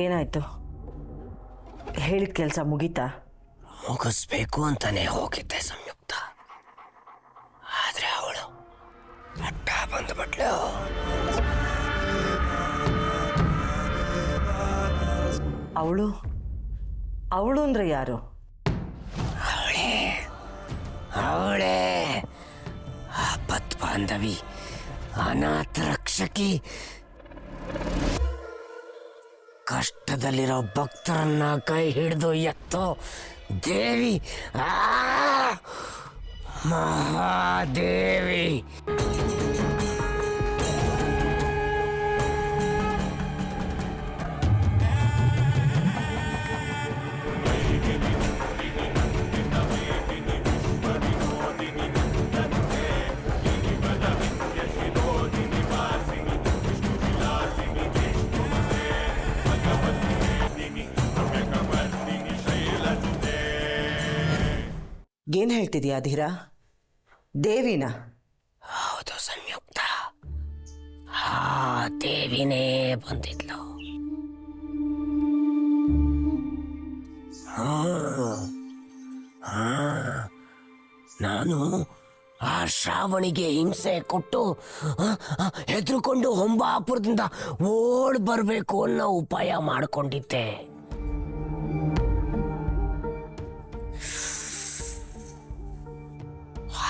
ಏನಾಯ್ತು? ಹೇಳಿದ ಕೆಲಸ ಮುಗೀತಾ? ಮುಗಿಸ್ಬೇಕು ಅಂತಾನೆ ಹೋಗಿದ್ದೆ ಸಂಯುಕ್ತ. ಆದ್ರೆ ಅವಳು ಅಡ್ಡ ಬಂದ್ಬಿಟ್ಲು. ಅವಳು ಅಂದ್ರೆ ಯಾರು? ಅವಳೇ ಆಪತ್ ಬಾಂಧವಿ, ಅನಾಥ ರಕ್ಷಕಿ, ಕಷ್ಟದಲ್ಲಿರೋ ಭಕ್ತರನ್ನ ಕೈ ಹಿಡಿದು ಎತ್ತೋ ದೇವಿ, ಮಹಾದೇವಿ. ಏನ್ ಹೇಳ್ತಿದ್ಯಾ ಧೀರಾ? ದೇವಿನ? ಹೌದು ಸಂಯುಕ್ತ, ಆ ದೇವಿನೇ ಬಂದಿದ್ಲು. ನಾನು ಆ ಶ್ರಾವಣಿಗೆ ಹಿಂಸೆ ಕೊಟ್ಟು ಹೆದರ್ಕೊಂಡು ಹೊಂಬಾಪುರದಿಂದ ಓಡ್ ಬರಬೇಕು ಅನ್ನೋ ಉಪಾಯ ಮಾಡಿಕೊಂಡಿದ್ದೆ.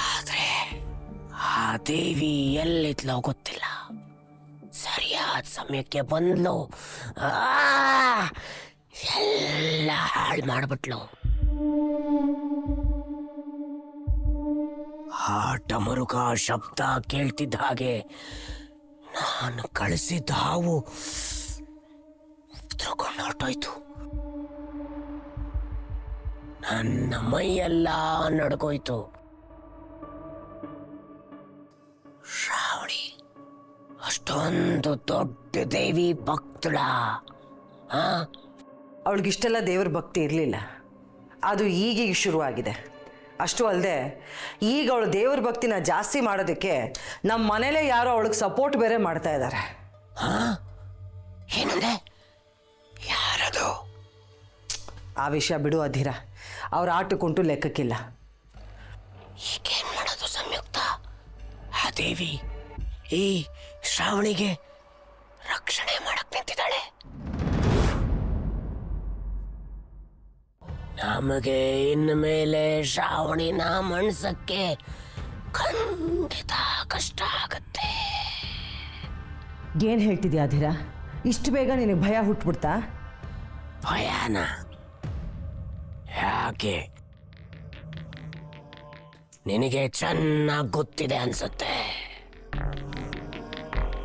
ಆದ್ರೆ ಆ ದೇವಿ ಎಲ್ಲಿದ್ಲೋ ಗೊತ್ತಿಲ್ಲ. ಸರಿಯಾದ ಸಮಯಕ್ಕೆ ಬಂದ್ಲು, ಎಲ್ಲ ಹಾಳು ಮಾಡ್ಬಿಟ್ಲು. ಆ ಡಮರುಗ ಶಬ್ದ ಕೇಳ್ತಿದ್ದ ಹಾಗೆ ನಾನು ಕಳಿಸಿದ್ದ ಹಾವು ತಿಳ್ಕೊಂಡು ಹೊರಟೋಯ್ತು. ನನ್ನ ಮೈಯೆಲ್ಲ ನಡ್ಕೋಯ್ತು. ಶ್ರಾವಣಿ ಅಷ್ಟೊಂದು ದೊಡ್ಡ ದೇವಿ ಭಕ್ತಳ. ಅವಳಿಗಿಷ್ಟೆಲ್ಲ ದೇವ್ರ ಭಕ್ತಿ ಇರಲಿಲ್ಲ, ಅದು ಈಗೀಗ ಶುರುವಾಗಿದೆ. ಅಷ್ಟು ಅಲ್ಲದೆ ಈಗ ಅವಳು ದೇವ್ರ ಭಕ್ತಿನ ಜಾಸ್ತಿ ಮಾಡೋದಕ್ಕೆ ನಮ್ಮ ಮನೇಲೇ ಯಾರೋ ಅವಳಿಗೆ ಸಪೋರ್ಟ್ ಬೇರೆ ಮಾಡ್ತಾ ಇದ್ದಾರೆ. ಏನಂದ್ರೆ ಯಾರದು? ಆ ವಿಷಯ ಬಿಡು ಅಧೀರ, ಅವ್ರ ಆಟಕ್ಕುಂಟು ಲೆಕ್ಕಕ್ಕಿಲ್ಲ. ಈಗೇನ್ ಮಾಡೋದು ಸಂಯುಕ್ತ? ಆ ದೇವಿ ಈ ಶ್ರಾವಣಿಗೆ ರಕ್ಷಣೆ ಮಾಡಕ್ ನಿಂತಿದ್ದಾಳೆ. ನಮಗೆ ಇನ್ಮೇಲೆ ಶ್ರಾವಣಿನ ಮಣ್ಸಕ್ಕೆ ಖಂಡಿತ ಕಷ್ಟ ಆಗತ್ತೆ. ಏನ್ ಹೇಳ್ತಿದ್ಯಾ ಅಧೀರ? ಇಷ್ಟು ಬೇಗ ನಿನಗೆ ಭಯ ಹುಟ್ಬಿಡ್ತಾ? ಭಯನ? ಯಾಕೆ? ನಿನಗೆ ಚೆನ್ನಾಗಿ ಗೊತ್ತಿದೆ ಅನ್ಸುತ್ತೆ.